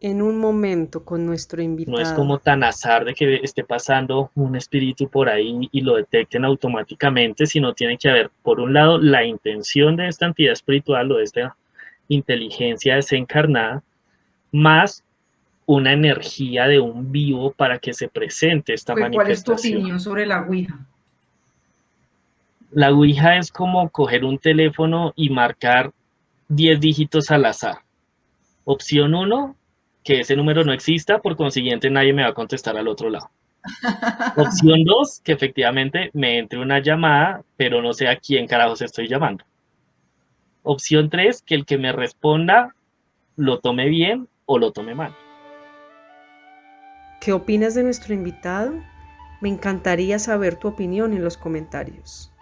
en un momento con nuestro No es invitado. como tan azar de que esté pasando un espíritu por ahí y lo detecten automáticamente, sino tiene que haber, por un lado, la intención de esta entidad espiritual o de esta inteligencia desencarnada, más una energía de un vivo para que se presente esta ¿Cuál es tu manifestación. opinión sobre la Ouija? La Ouija es como coger un teléfono y marcar 10 dígitos al azar. Opción uno, que ese número no exista, por consiguiente nadie me va a contestar al otro lado. Opción 2, que efectivamente me entre una llamada, pero no sé a quién carajos estoy llamando. Opción 3, que el que me responda lo tome bien o lo tome mal. ¿Qué opinas de nuestro invitado? Me encantaría saber tu opinión en los comentarios.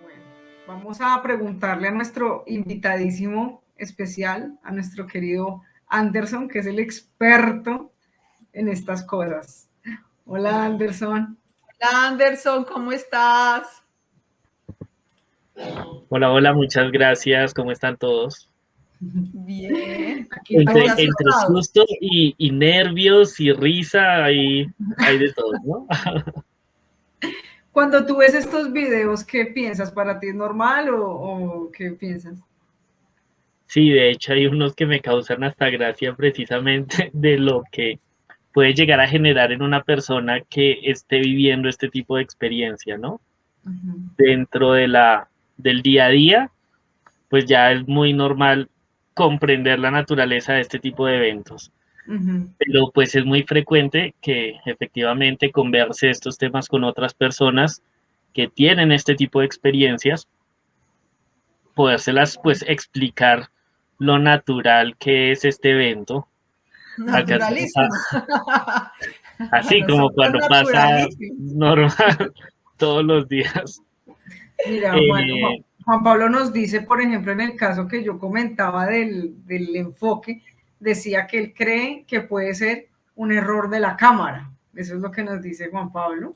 Bueno, vamos a preguntarle a nuestro invitadísimo especial, a nuestro querido Anderson, que es el experto en estas cosas. Hola, Anderson. Hola, Anderson, ¿cómo estás? Hola, hola, muchas gracias. ¿Cómo están todos? Bien. Aquí ¿A qué todos. has Entre jugado? sustos y nervios y risa, hay de todo, ¿no? Cuando tú ves estos videos, ¿qué piensas? ¿Para ti es normal o qué piensas? Sí, de hecho hay unos que me causan hasta gracia precisamente de lo que puede llegar a generar en una persona que esté viviendo este tipo de experiencia, ¿no? Ujú. Dentro del día a día, pues ya es muy normal comprender la naturaleza de este tipo de eventos. Ujú. Pero pues es muy frecuente que efectivamente converse estos temas con otras personas que tienen este tipo de experiencias, podérselas pues explicar lo natural que es este evento. Alcanzamos Naturalísimo. así como Nosotros cuando pasa naturalísimo. normal todos los días. Mira, Eh, Juan Pablo nos dice, por ejemplo, en el caso que yo comentaba del enfoque, decía que él cree que puede ser un error de la cámara. Eso es lo que nos dice Juan Pablo.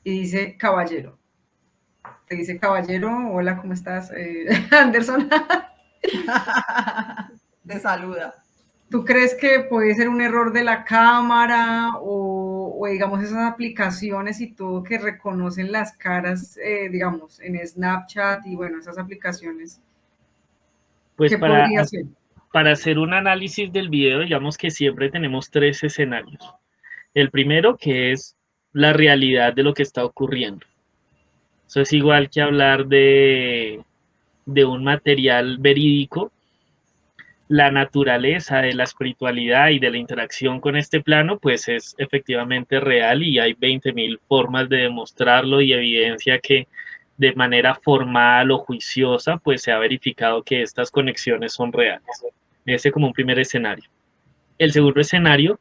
Y dice, caballero. Te dice, caballero, hola, ¿cómo estás? Anderson. Te saluda. ¿Tú crees que puede ser un error de la cámara o digamos esas aplicaciones y todo que reconocen las caras, digamos, en Snapchat y bueno, esas aplicaciones? pues ¿Qué podría ser? para hacer un análisis del video, digamos que siempre tenemos tres escenarios. El primero, que es la realidad de lo que está ocurriendo. Eso es igual que hablar de un material verídico. La naturaleza de la espiritualidad y de la interacción con este plano, pues es efectivamente real y hay 20.000 formas de demostrarlo y evidencia que de manera formal o juiciosa, pues se ha verificado que estas conexiones son reales. Ese como un primer escenario. El segundo escenario,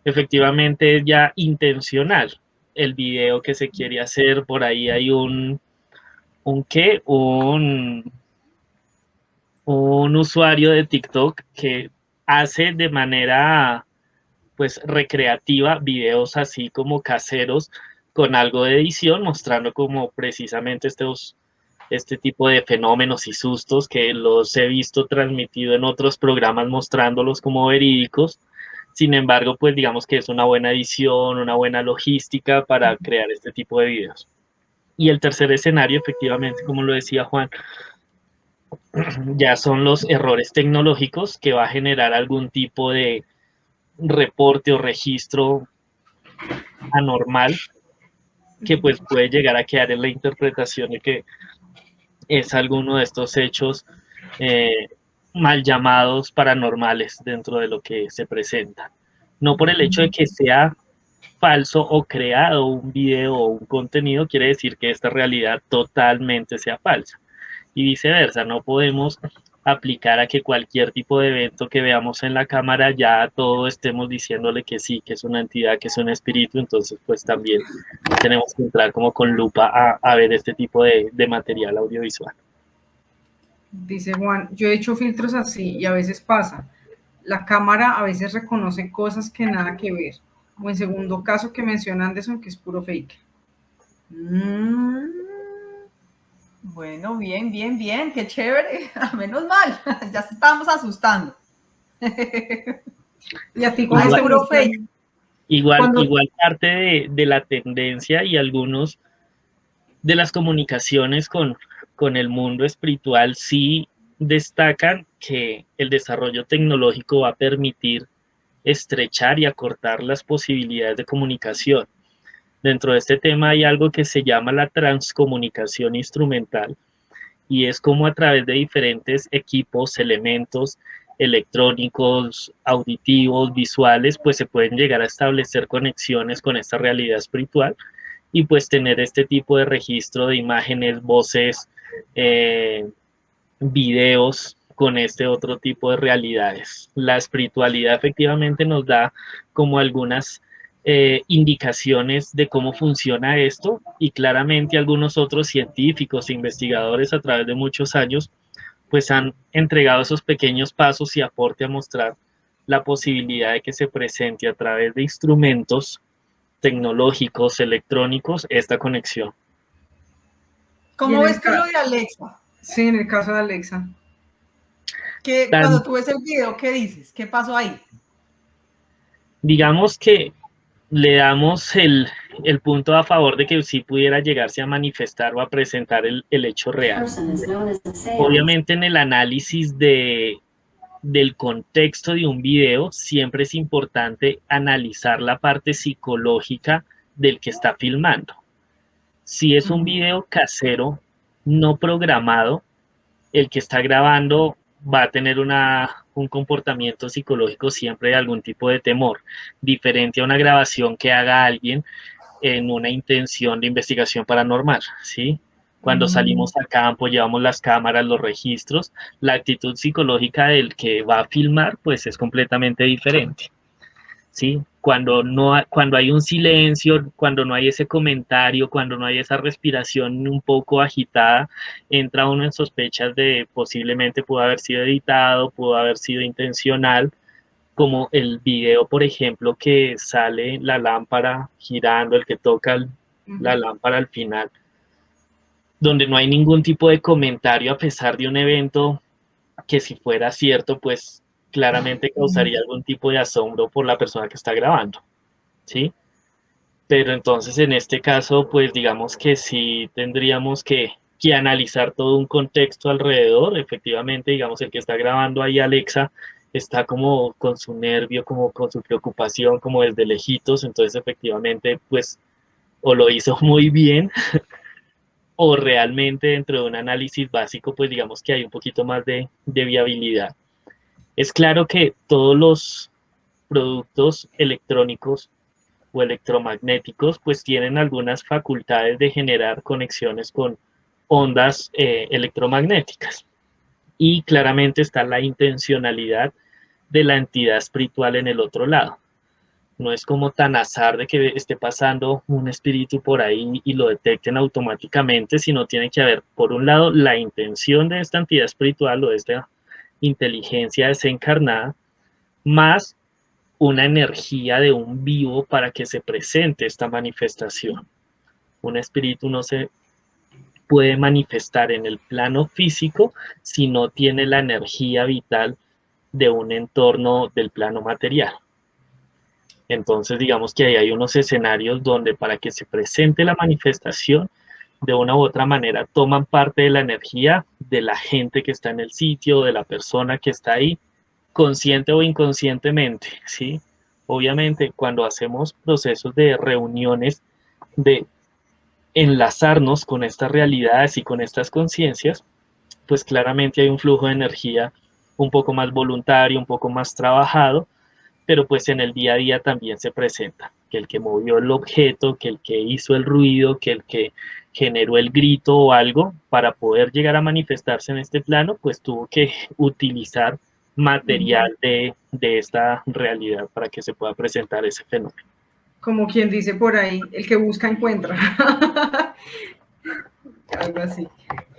efectivamente, es ya intencional. El video que se quiere hacer, por ahí hay un qué, un usuario de TikTok que hace de manera pues recreativa videos así como caseros con algo de edición mostrando como precisamente este tipo de fenómenos y sustos que los he visto transmitido en otros programas mostrándolos como verídicos. Sin embargo, pues digamos que es una buena edición, una buena logística para crear este tipo de videos. Y el tercer escenario, efectivamente, como lo decía Juan, ya son los errores tecnológicos que va a generar algún tipo de reporte o registro anormal que pues puede llegar a quedar en la interpretación de que es alguno de estos hechos eh, mal llamados paranormales dentro de lo que se presenta. No por el hecho de que sea falso o creado un video o un contenido, quiere decir que esta realidad totalmente sea falsa. Y viceversa, no podemos aplicar a que cualquier tipo de evento que veamos en la cámara ya todo estemos diciéndole que sí, que es una entidad, que es un espíritu, entonces pues también tenemos que entrar como con lupa a ver este tipo de material audiovisual. Dice Juan, yo he hecho filtros así y a veces pasa. La cámara a veces reconoce cosas que nada que ver. O en segundo caso que menciona Anderson, que es puro fake. Mm, Bueno, bien, bien, bien, qué chévere. Menos mal, ya se estábamos asustando. Y a ti, Ah, ¿cómo es te puro gusta? fake. Cuando, Igual parte de la tendencia y algunos de las comunicaciones con el mundo espiritual sí destacan que el desarrollo tecnológico va a permitir estrechar y acortar las posibilidades de comunicación. Dentro de este tema hay algo que se llama la transcomunicación instrumental y es como a través de diferentes equipos, elementos electrónicos, auditivos, visuales, pues se pueden llegar a establecer conexiones con esta realidad espiritual y pues tener este tipo de registro de imágenes, voces, eh, videos con este otro tipo de realidades. La espiritualidad efectivamente nos da como algunas indicaciones de cómo funciona esto y claramente algunos otros científicos e investigadores a través de muchos años pues han entregado esos pequeños pasos y aporte a mostrar la posibilidad de que se presente a través de instrumentos tecnológicos, electrónicos, esta conexión. y ¿Cómo ves que lo de Alexa? sí, en el caso de Alexa. Que Tan, cuando tú ves el video, ¿qué dices? ¿Qué pasó ahí? digamos que le damos el punto a favor de que sí pudiera llegarse a manifestar o a presentar el hecho real. Obviamente en el análisis del contexto de un video siempre es importante analizar la parte psicológica del que está filmando. Si es un video casero, no programado, el que está grabando va a tener un comportamiento psicológico siempre de algún tipo de temor, diferente a una grabación que haga alguien en una intención de investigación paranormal, ¿sí? Cuando salimos a campo, llevamos las cámaras, los registros, la actitud psicológica del que va a filmar, pues es completamente diferente. ¿Sí? Cuando, no, cuando hay un silencio, cuando no hay ese comentario, cuando no hay esa respiración un poco agitada, entra uno en sospechas de posiblemente pudo haber sido editado, pudo haber sido intencional, como el video, por ejemplo, que sale la lámpara girando, el que toca la lámpara al final, donde no hay ningún tipo de comentario a pesar de un evento que si fuera cierto, pues claramente causaría algún tipo de asombro por la persona que está grabando. ¿Sí? Pero entonces en este caso, pues digamos que sí tendríamos que analizar todo un contexto alrededor. Efectivamente, digamos, el que está grabando ahí, Alexa, está como con su nervio, como con su preocupación, como desde lejitos. Entonces, efectivamente, pues o lo hizo muy bien o realmente dentro de un análisis básico, pues digamos que hay un poquito más de viabilidad. Es claro que todos los productos electrónicos o electromagnéticos, pues tienen algunas facultades de generar conexiones con ondas electromagnéticas. Y claramente está la intencionalidad de la entidad espiritual en el otro lado. No es como tan azar de que esté pasando un espíritu por ahí y lo detecten automáticamente, sino tiene que haber, por un lado, la intención de esta entidad espiritual o de esta inteligencia desencarnada, más una energía de un vivo para que se presente esta manifestación. Un espíritu no se puede manifestar en el plano físico si no tiene la energía vital de un entorno del plano material. Entonces, digamos que ahí hay unos escenarios donde para que se presente la manifestación, de una u otra manera toman parte de la energía de la gente que está en el sitio, de la persona que está ahí, consciente o inconscientemente, ¿sí? Obviamente, cuando hacemos procesos de reuniones, de enlazarnos con estas realidades y con estas conciencias, pues claramente hay un flujo de energía un poco más voluntario, un poco más trabajado, pero pues en el día a día también se presenta, que el que movió el objeto, que el que hizo el ruido, que el que generó el grito o algo, para poder llegar a manifestarse en este plano, pues tuvo que utilizar material de esta realidad para que se pueda presentar ese fenómeno. Como quien dice por ahí, el que busca encuentra. Algo así.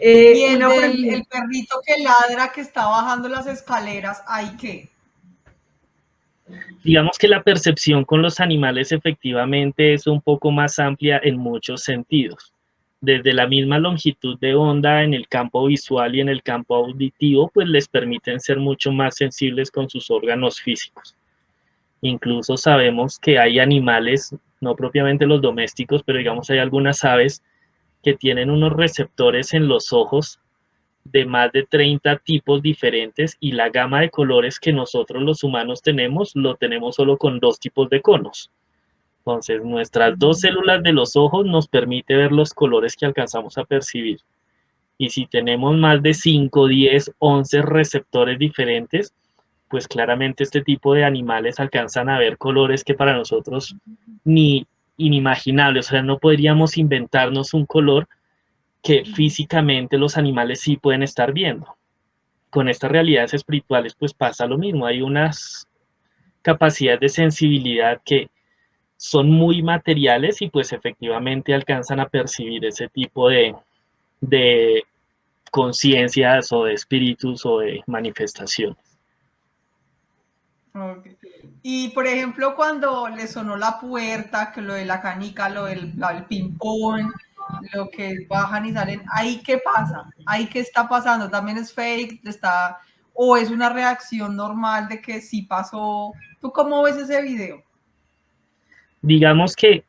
Y el Una del pregunta. el perrito que ladra, que está bajando las escaleras, ¿ahí qué? Digamos que la percepción con los animales efectivamente es un poco más amplia en muchos sentidos. desde la misma longitud de onda en el campo visual y en el campo auditivo, pues les permiten ser mucho más sensibles con sus órganos físicos. Incluso sabemos que hay animales, no propiamente los domésticos, pero digamos hay algunas aves que tienen unos receptores en los ojos de más de 30 tipos diferentes, y la gama de colores que nosotros los humanos tenemos, lo tenemos solo con 2 tipos de conos. Entonces, nuestras 2 células de los ojos nos permite ver los colores que alcanzamos a percibir. Y si tenemos más de 5, 10, 11 receptores diferentes, pues claramente este tipo de animales alcanzan a ver colores que para nosotros ni inimaginables. O sea, no podríamos inventarnos un color que físicamente los animales sí pueden estar viendo. Con estas realidades espirituales pues pasa lo mismo. Hay unas capacidades de sensibilidad que son muy materiales y pues efectivamente alcanzan a percibir ese tipo de conciencias o de espíritus o de manifestaciones. Okay. Y por ejemplo, cuando le sonó la puerta, que lo de la canica, lo del ping-pong, lo que bajan y salen, ¿ahí qué pasa? ¿Ahí qué está pasando? ¿También es fake? ¿O es una reacción normal de que sí pasó? ¿Tú cómo ves ese video? Digamos que,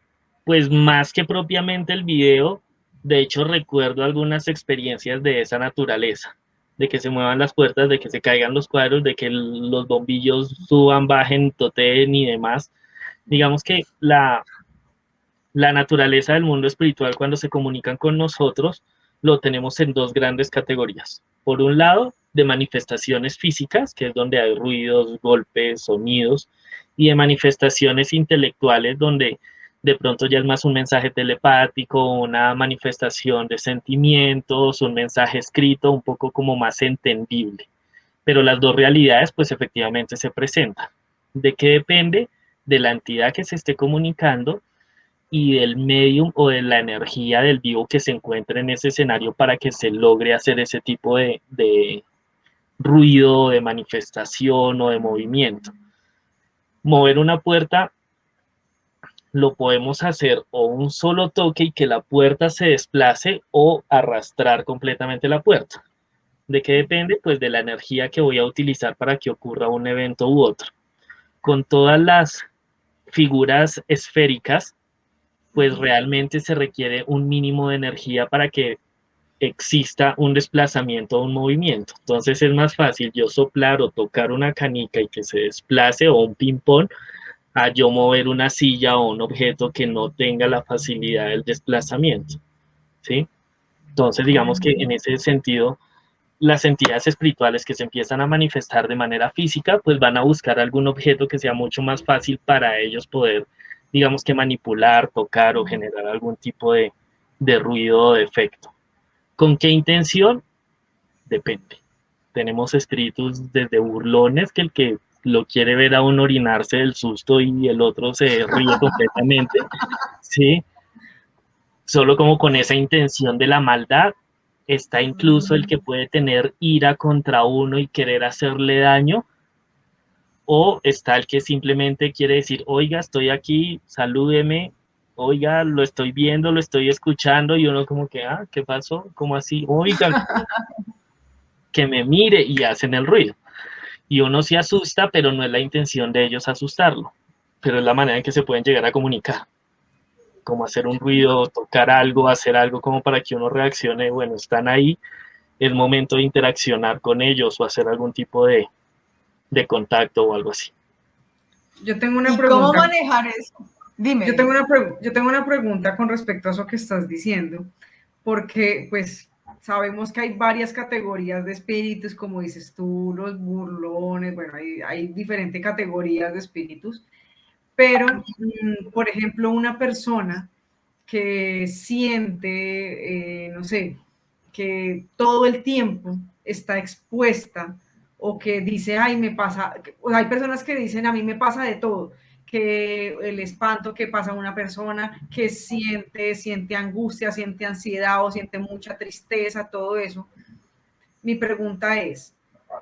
pues más que propiamente el video, de hecho recuerdo algunas experiencias de esa naturaleza, de que se muevan las puertas, de que se caigan los cuadros, de que los bombillos suban, bajen, toteen y demás. Digamos que la naturaleza del mundo espiritual cuando se comunican con nosotros lo tenemos en 2 grandes categorías. Por un lado, de manifestaciones físicas, que es donde hay ruidos, golpes, sonidos, y de manifestaciones intelectuales, donde de pronto ya es más un mensaje telepático, una manifestación de sentimientos, un mensaje escrito, un poco como más entendible. Pero las 2 realidades, pues efectivamente se presentan. ¿De qué depende? De la entidad que se esté comunicando y del medium o de la energía del vivo que se encuentre en ese escenario para que se logre hacer ese tipo de ruido, de manifestación o de movimiento. Mover una puerta lo podemos hacer o un solo toque y que la puerta se desplace, o arrastrar completamente la puerta. ¿De qué depende? Pues de la energía que voy a utilizar para que ocurra un evento u otro. Con todas las figuras esféricas, pues realmente se requiere un mínimo de energía para que exista un desplazamiento o un movimiento. Entonces es más fácil yo soplar o tocar una canica y que se desplace, o un ping-pong, a yo mover una silla o un objeto que no tenga la facilidad del desplazamiento, ¿sí? Entonces digamos que en ese sentido, las entidades espirituales que se empiezan a manifestar de manera física, pues van a buscar algún objeto que sea mucho más fácil para ellos poder, digamos que manipular, tocar o generar algún tipo de ruido o de efecto. ¿Con qué intención? Depende. Tenemos espíritus desde burlones, que el que lo quiere ver a uno orinarse del susto y el otro se ríe completamente, ¿sí? Solo como con esa intención de la maldad. Está incluso el que puede tener ira contra uno y querer hacerle daño, o está el que simplemente quiere decir, oiga, estoy aquí, salúdeme, oiga, lo estoy viendo, lo estoy escuchando, y uno como que, ah, ¿qué pasó? ¿Cómo así? Oiga, que me mire, y hacen el ruido. Y uno se asusta, pero no es la intención de ellos asustarlo, pero es la manera en que se pueden llegar a comunicar, como hacer un ruido, tocar algo, hacer algo como para que uno reaccione, bueno, están ahí, es momento de interaccionar con ellos o hacer algún tipo de contacto o algo así. Yo tengo una ¿Y pregunta. cómo manejar eso? Dime. Yo tengo una pregunta con respecto a eso que estás diciendo, porque pues sabemos que hay varias categorías de espíritus, como dices tú, los burlones, bueno, hay diferentes categorías de espíritus, pero, por ejemplo, una persona que siente, no sé, que todo el tiempo está expuesta, o que dice, ay, me pasa, o hay personas que dicen, a mí me pasa de todo, que el espanto que pasa a una persona, que siente angustia, siente ansiedad o siente mucha tristeza, todo eso. Mi pregunta es,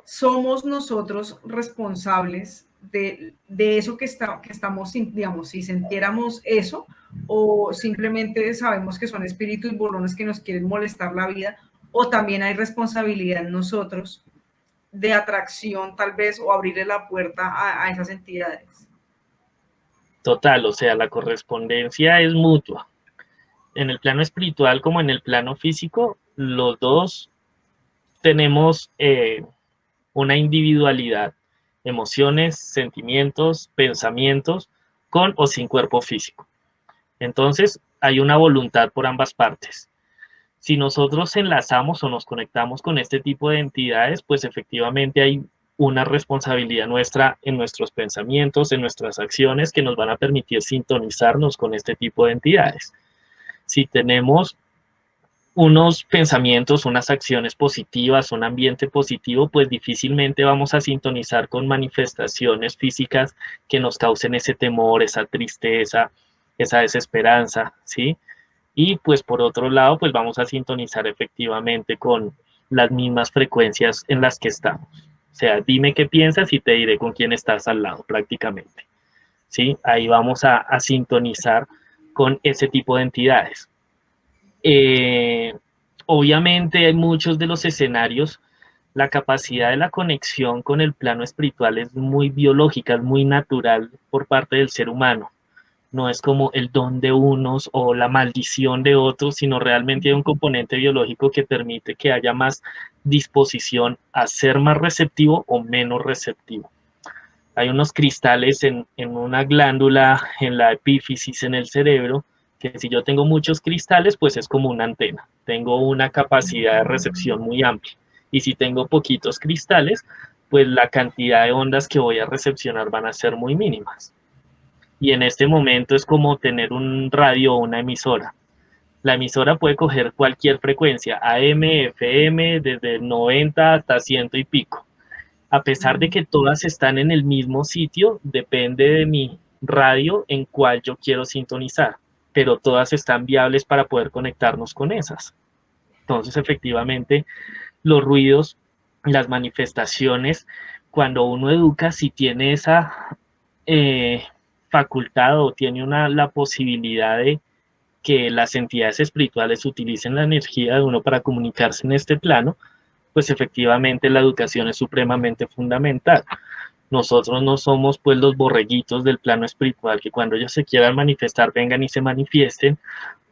¿somos nosotros responsables de eso que estamos, digamos, si sintiéramos eso, o simplemente sabemos que son espíritus burlones que nos quieren molestar la vida, o también hay responsabilidad en nosotros de atracción tal vez o abrirle la puerta a esas entidades. Total, o sea, la correspondencia es mutua. En el plano espiritual como en el plano físico, los dos tenemos una individualidad, emociones, sentimientos, pensamientos, con o sin cuerpo físico. Entonces, hay una voluntad por ambas partes. Si nosotros enlazamos o nos conectamos con este tipo de entidades, pues efectivamente hay una responsabilidad nuestra en nuestros pensamientos, en nuestras acciones, que nos van a permitir sintonizarnos con este tipo de entidades. Si tenemos unos pensamientos, unas acciones positivas, un ambiente positivo, pues difícilmente vamos a sintonizar con manifestaciones físicas que nos causen ese temor, esa tristeza, esa desesperanza, ¿sí? Y pues por otro lado, pues vamos a sintonizar efectivamente con las mismas frecuencias en las que estamos. O sea, dime qué piensas y te diré con quién estás al lado prácticamente, ¿sí? Ahí vamos a sintonizar con ese tipo de entidades. Eh, Obviamente, hay muchos de los escenarios, la capacidad de la conexión con el plano espiritual es muy biológica, es muy natural por parte del ser humano. No es como el don de unos o la maldición de otros, sino realmente hay un componente biológico que permite que haya más disposición a ser más receptivo o menos receptivo. Hay unos cristales en una glándula, en la epífisis en el cerebro, que si yo tengo muchos cristales, pues es como una antena. Tengo una capacidad de recepción muy amplia. Y si tengo poquitos cristales, pues la cantidad de ondas que voy a recepcionar van a ser muy mínimas. Y en este momento es como tener un radio o una emisora. La emisora puede coger cualquier frecuencia, AM, FM, desde 90 hasta 100 y pico. A pesar de que todas están en el mismo sitio, depende de mi radio en cual yo quiero sintonizar, pero todas están viables para poder conectarnos con esas. Entonces, efectivamente, los ruidos, las manifestaciones, cuando uno educa, si tiene esa eh, facultad o tiene la posibilidad de que las entidades espirituales utilicen la energía de uno para comunicarse en este plano, pues efectivamente la educación es supremamente fundamental. Nosotros no somos pues los borreguitos del plano espiritual que cuando ellos se quieran manifestar vengan y se manifiesten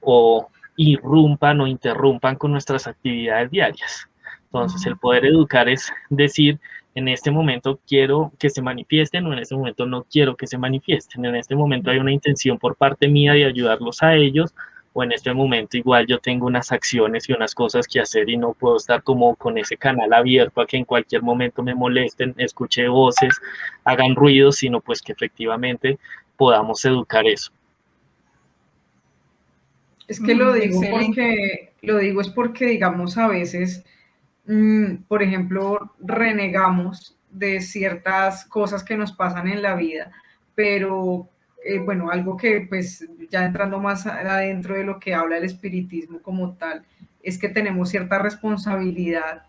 o irrumpan o interrumpan con nuestras actividades diarias. Entonces el poder educar es decir, en este momento quiero que se manifiesten o en este momento no quiero que se manifiesten. En este momento hay una intención por parte mía de ayudarlos a ellos o en este momento igual yo tengo unas acciones y unas cosas que hacer y no puedo estar como con ese canal abierto a que en cualquier momento me molesten, escuche voces, hagan ruidos, sino pues que efectivamente podamos educar eso. Es que lo digo Excelente. es porque, digamos, a veces, por ejemplo, renegamos de ciertas cosas que nos pasan en la vida, pero bueno, algo que pues ya entrando más adentro de lo que habla el espiritismo como tal, es que tenemos cierta responsabilidad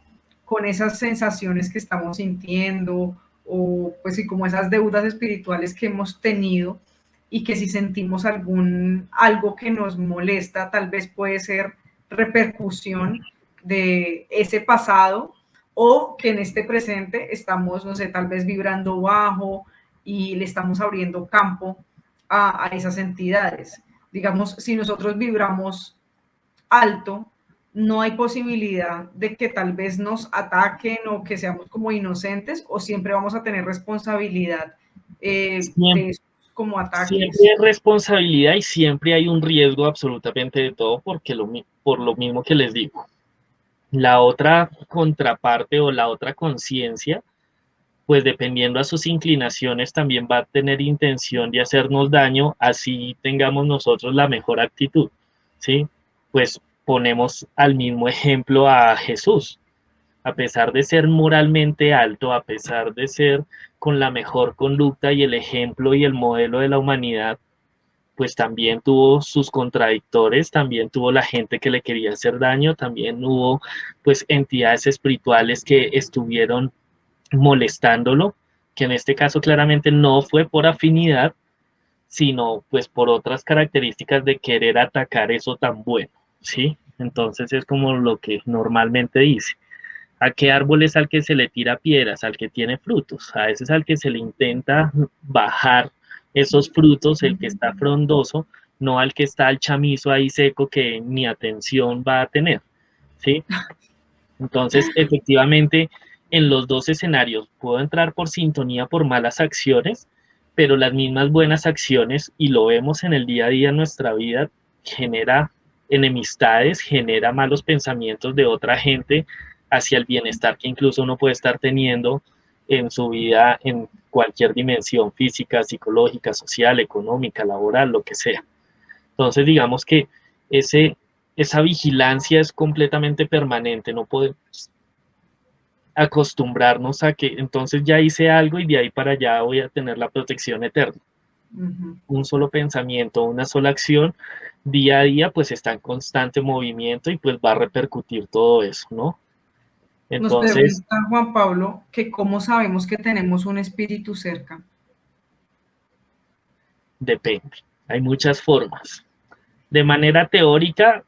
con esas sensaciones que estamos sintiendo o pues sí, como esas deudas espirituales que hemos tenido y que si sentimos algo que nos molesta, tal vez puede ser repercusión de ese pasado o que en este presente estamos, no sé, tal vez vibrando bajo y le estamos abriendo campo a esas entidades. Digamos, si nosotros vibramos alto, no hay posibilidad de que tal vez nos ataquen o que seamos como inocentes o siempre vamos a tener responsabilidad de Siempre, esos como siempre ataques. hay responsabilidad y siempre hay un riesgo absolutamente de todo porque por lo mismo que les digo. La otra contraparte o la otra conciencia, pues dependiendo a sus inclinaciones también va a tener intención de hacernos daño, así tengamos nosotros la mejor actitud, ¿sí? Pues ponemos al mismo ejemplo a Jesús. A pesar de ser moralmente alto, a pesar de ser con la mejor conducta y el ejemplo y el modelo de la humanidad, pues también tuvo sus contradictores, también tuvo la gente que le quería hacer daño, también hubo pues entidades espirituales que estuvieron molestándolo, que en este caso claramente no fue por afinidad, sino pues por otras características de querer atacar eso tan bueno, ¿sí? Entonces es como lo que normalmente dice. ¿A qué árbol es al que se le tira piedras? Al que tiene frutos. A ese es al que se le intenta bajar esos frutos, el que está frondoso, no al que está al chamizo ahí seco que ni atención va a tener, ¿sí? Entonces, efectivamente, en los dos escenarios puedo entrar por sintonía por malas acciones, pero las mismas buenas acciones, y lo vemos en el día a día en nuestra vida, genera enemistades, genera malos pensamientos de otra gente hacia el bienestar que incluso uno puede estar teniendo en su vida en cualquier dimensión física, psicológica, social, económica, laboral, lo que sea. Entonces, digamos que ese, esa vigilancia es completamente permanente, no podemos acostumbrarnos a que entonces ya hice algo y de ahí para allá voy a tener la protección eterna. Un solo pensamiento, una sola acción, día a día, pues está en constante movimiento y pues va a repercutir todo eso, ¿no? Nos Entonces, pregunta Juan Pablo que cómo sabemos que tenemos un espíritu cerca. depende. Hay muchas formas. De manera teórica,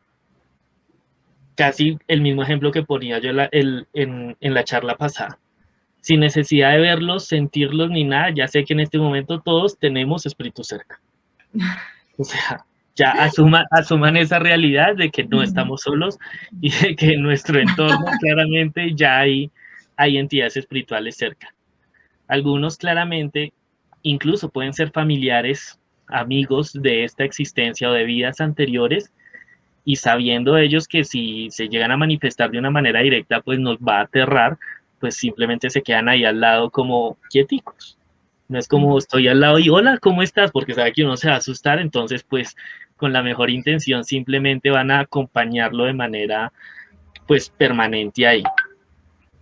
casi el mismo ejemplo que ponía yo en la charla pasada. Sin necesidad de verlos, sentirlos ni nada, ya sé que en este momento todos tenemos espíritu cerca. O sea, ya asuman esa realidad de que no estamos solos y de que en nuestro entorno claramente ya hay entidades espirituales cerca. Algunos claramente incluso pueden ser familiares, amigos de esta existencia o de vidas anteriores, y sabiendo ellos que si se llegan a manifestar de una manera directa, pues nos va a aterrar, pues simplemente se quedan ahí al lado como quieticos. No es como estoy al lado y hola, ¿cómo estás? Porque sabe que uno se va a asustar, entonces pues con la mejor intención simplemente van a acompañarlo de manera pues permanente ahí.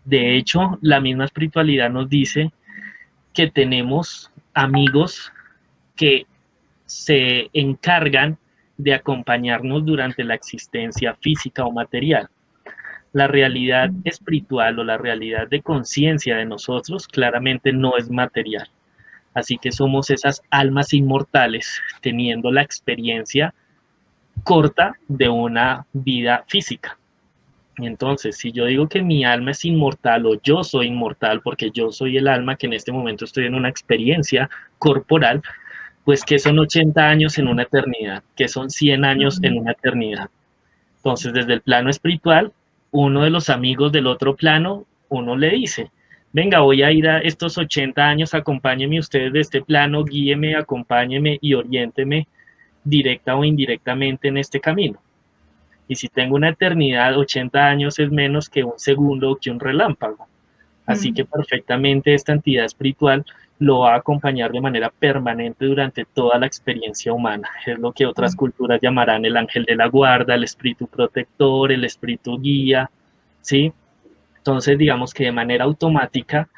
De hecho, la misma espiritualidad nos dice que tenemos amigos que se encargan de acompañarnos durante la existencia física o material. La realidad espiritual o la realidad de conciencia de nosotros claramente no es material. Así que somos esas almas inmortales teniendo la experiencia corta de una vida física. Entonces, si yo digo que mi alma es inmortal o yo soy inmortal porque yo soy el alma que en este momento estoy en una experiencia corporal, pues que son 80 años en una eternidad, que son 100 años en una eternidad. Entonces, desde el plano espiritual, uno de los amigos del otro plano, uno le dice, venga, voy a ir a estos 80 años, acompáñeme ustedes de este plano, guíeme, acompáñeme y oriénteme directa o indirectamente en este camino. Y si tengo una eternidad, 80 años es menos que un segundo o que un relámpago. Así que perfectamente esta entidad espiritual lo va a acompañar de manera permanente durante toda la experiencia humana. Es lo que otras culturas llamarán el ángel de la guarda, el espíritu protector, el espíritu guía, ¿sí? Entonces, digamos que de manera automática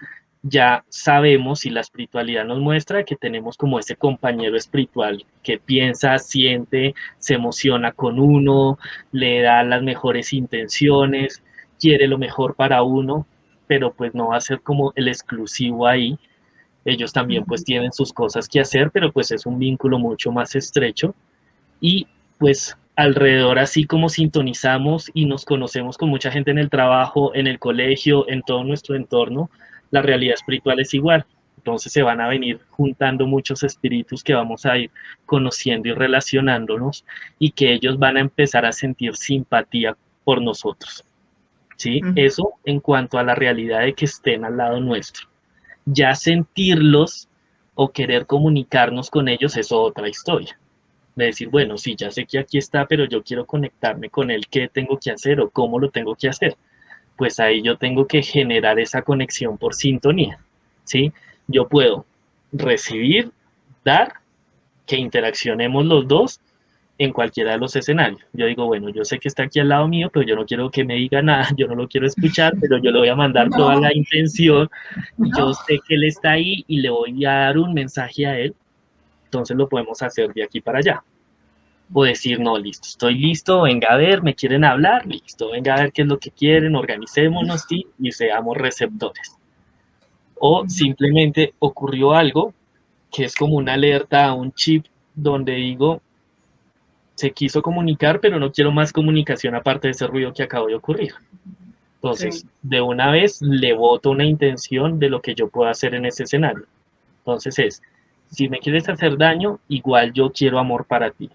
ya sabemos y la espiritualidad nos muestra que tenemos como ese compañero espiritual que piensa, siente, se emociona con uno, le da las mejores intenciones, quiere lo mejor para uno, pero pues no va a ser como el exclusivo ahí. Ellos también pues tienen sus cosas que hacer, pero pues es un vínculo mucho más estrecho y pues alrededor así como sintonizamos y nos conocemos con mucha gente en el trabajo, en el colegio, en todo nuestro entorno, la realidad espiritual es igual. Entonces se van a venir juntando muchos espíritus que vamos a ir conociendo y relacionándonos y que ellos van a empezar a sentir simpatía por nosotros. ¿Sí? Eso en cuanto a la realidad de que estén al lado nuestro. Ya sentirlos o querer comunicarnos con ellos es otra historia. De decir, bueno, sí, ya sé que aquí está, pero yo quiero conectarme con él, ¿qué tengo que hacer o cómo lo tengo que hacer? Pues ahí yo tengo que generar esa conexión por sintonía, ¿sí? Yo puedo recibir, dar, que interaccionemos los dos en cualquiera de los escenarios. Yo digo, bueno, yo sé que está aquí al lado mío, pero yo no quiero que me diga nada, yo no lo quiero escuchar, pero yo le voy a mandar toda la intención y yo sé que él está ahí y le voy a dar un mensaje a él, entonces lo podemos hacer de aquí para allá. O decir, no, listo, estoy listo, venga a ver, me quieren hablar, listo, venga a ver qué es lo que quieren, organicémonos y seamos receptores. O simplemente ocurrió algo que es como una alerta, un chip donde digo, se quiso comunicar, pero no quiero más comunicación aparte de ese ruido que acabó de ocurrir. Entonces, Sí. de una vez le boto una intención de lo que yo puedo hacer en ese escenario. Entonces es, si me quieres hacer daño, igual yo quiero amor para ti.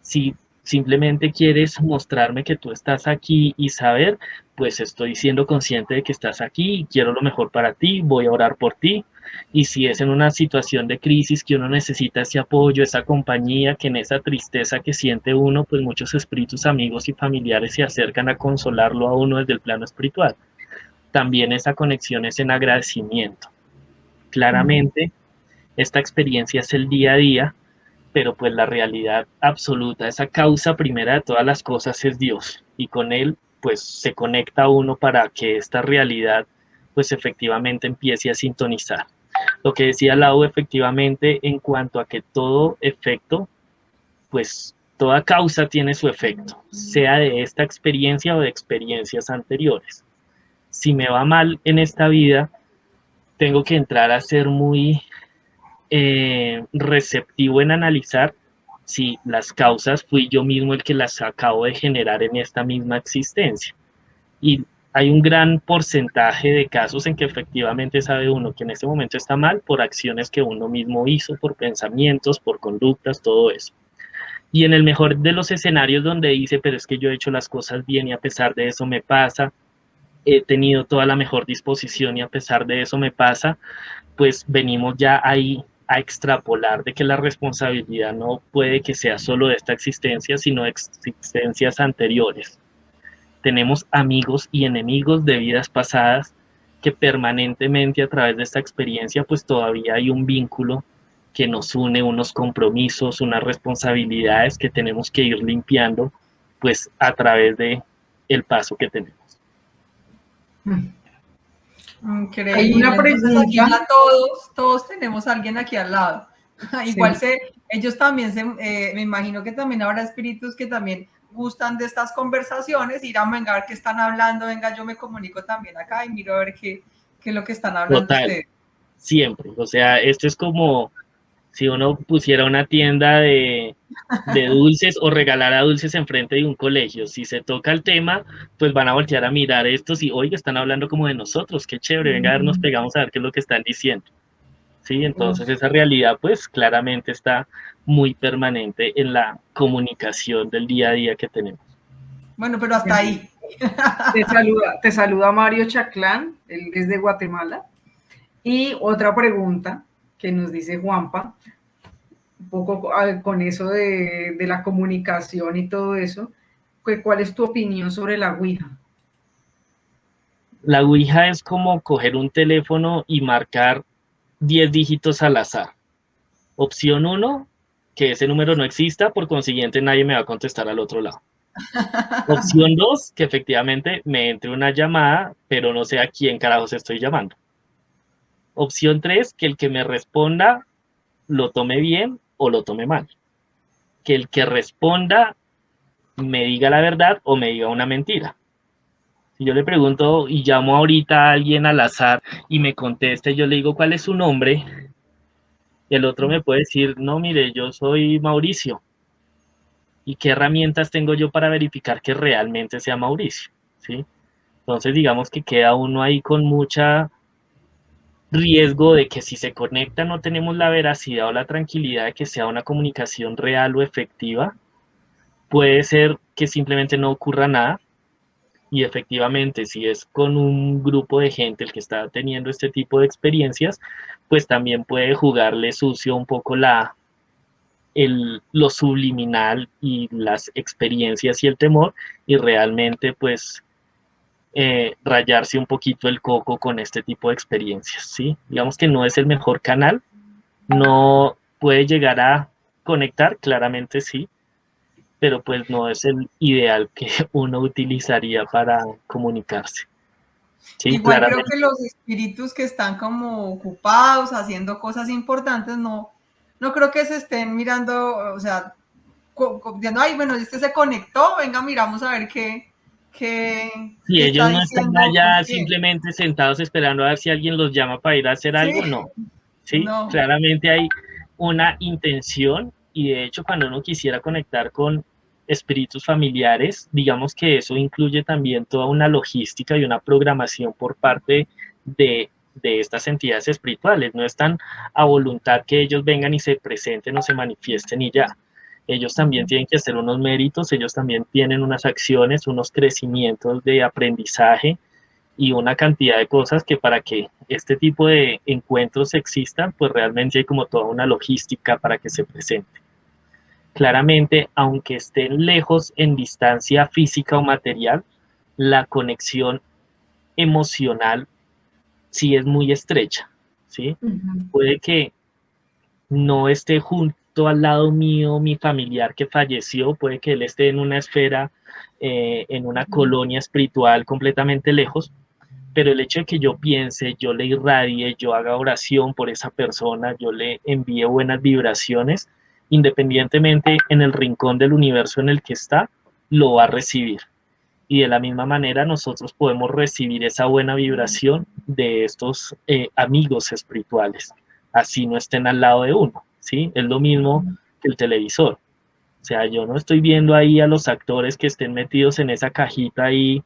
Si simplemente quieres mostrarme que tú estás aquí y saber, pues estoy siendo consciente de que estás aquí y quiero lo mejor para ti, voy a orar por ti. Y si es en una situación de crisis que uno necesita ese apoyo, esa compañía, que en esa tristeza que siente uno, pues muchos espíritus amigos y familiares se acercan a consolarlo a uno desde el plano espiritual. También esa conexión es en agradecimiento. Claramente, esta experiencia es el día a día, pero pues la realidad absoluta, esa causa primera de todas las cosas es Dios, y con Él pues se conecta uno para que esta realidad pues efectivamente empiece a sintonizar. Lo que decía Lau, efectivamente, en cuanto a que todo efecto, pues toda causa tiene su efecto, sea de esta experiencia o de experiencias anteriores. Si me va mal en esta vida, tengo que entrar a ser muy receptivo en analizar si las causas fui yo mismo el que las acabo de generar en esta misma existencia. Y hay un gran porcentaje de casos en que efectivamente sabe uno que en este momento está mal por acciones que uno mismo hizo, por pensamientos, por conductas, todo eso. Y en el mejor de los escenarios donde dice, pero es que yo he hecho las cosas bien y a pesar de eso me pasa, he tenido toda la mejor disposición y a pesar de eso me pasa, pues venimos ya ahí a extrapolar de que la responsabilidad no puede que sea solo de esta existencia, sino de existencias anteriores. Tenemos amigos y enemigos de vidas pasadas que permanentemente a través de esta experiencia pues todavía hay un vínculo que nos une, unos compromisos, unas responsabilidades que tenemos que ir limpiando pues a través de el paso que tenemos. Hay Increíble. una Entonces aquí pregunta. ya todos tenemos a alguien aquí al lado. Igual Sí. ellos también me imagino que también habrá espíritus que también gustan de estas conversaciones, ir a venga a ver qué están hablando, venga, yo me comunico también acá y miro a ver qué es lo que están hablando Total, ustedes. siempre. O sea, esto es como si uno pusiera una tienda de dulces o regalara dulces enfrente de un colegio. Si se toca el tema, pues van a voltear a mirar estos y, oiga, están hablando como de nosotros, qué chévere, venga, a ver, nos pegamos a ver qué es lo que están diciendo. Sí, entonces esa realidad, pues claramente está muy permanente en la comunicación del día a día que tenemos. Bueno, pero hasta ahí. Te saluda Mario Chaclán, él es de Guatemala. Y otra pregunta que nos dice Juanpa, un poco con eso de la comunicación y todo eso, ¿cuál es tu opinión sobre la Ouija? La Ouija es como coger un teléfono y marcar 10 dígitos al azar. Opción 1, que ese número no exista, por consiguiente nadie me va a contestar al otro lado. Opción 2, que efectivamente me entre una llamada, pero no sé a quién carajos estoy llamando. Opción 3, que el que me responda lo tome bien o lo tome mal. Que el que responda me diga la verdad o me diga una mentira. Si yo le pregunto y llamo ahorita a alguien al azar y me contesta y yo le digo cuál es su nombre, y el otro me puede decir, no, mire, yo soy Mauricio. ¿Y qué herramientas tengo yo para verificar que realmente sea Mauricio? ¿Sí? Entonces digamos que queda uno ahí con mucha riesgo de que si se conecta no tenemos la veracidad o la tranquilidad de que sea una comunicación real o efectiva. Puede ser que simplemente no ocurra nada y efectivamente si es con un grupo de gente el que está teniendo este tipo de experiencias, pues también puede jugarle sucio un poco lo subliminal y las experiencias y el temor y realmente pues rayarse un poquito el coco con este tipo de experiencias, ¿sí? Digamos que no es el mejor canal, no puede llegar a conectar, claramente sí, pero pues no es el ideal que uno utilizaría para comunicarse. Sí, Igual creo claramente. que los espíritus que están como ocupados haciendo cosas importantes, no creo que se estén mirando, o sea, diciendo, ay, bueno, este se conectó, venga, miramos a ver qué Si ellos está no están diciendo, con allá quién. simplemente sentados esperando a ver si alguien los llama para ir a hacer Sí, algo, no. Sí, no. claramente hay una intención, y de hecho cuando uno quisiera conectar con espíritus familiares, digamos que eso incluye también toda una logística y una programación por parte de estas entidades espirituales. No están a voluntad que ellos vengan y se presenten o se manifiesten y ya. Ellos también tienen que hacer unos méritos, ellos también tienen unas acciones, unos crecimientos de aprendizaje y una cantidad de cosas que para que este tipo de encuentros existan, pues realmente hay como toda una logística para que se presente. Claramente, aunque estén lejos en distancia física o material, la conexión emocional sí es muy estrecha, ¿sí? Puede que no esté junto al lado mío mi familiar que falleció, puede que él esté en una esfera, en una colonia espiritual completamente lejos, pero el hecho de que yo piense, yo le irradie, yo haga oración por esa persona, yo le envíe buenas vibraciones, independientemente en el rincón del universo en el que está, lo va a recibir. Y de la misma manera nosotros podemos recibir esa buena vibración de estos amigos espirituales, así no estén al lado de uno, ¿sí? Es lo mismo que el televisor. O sea, yo no estoy viendo ahí a los actores que estén metidos en esa cajita ahí,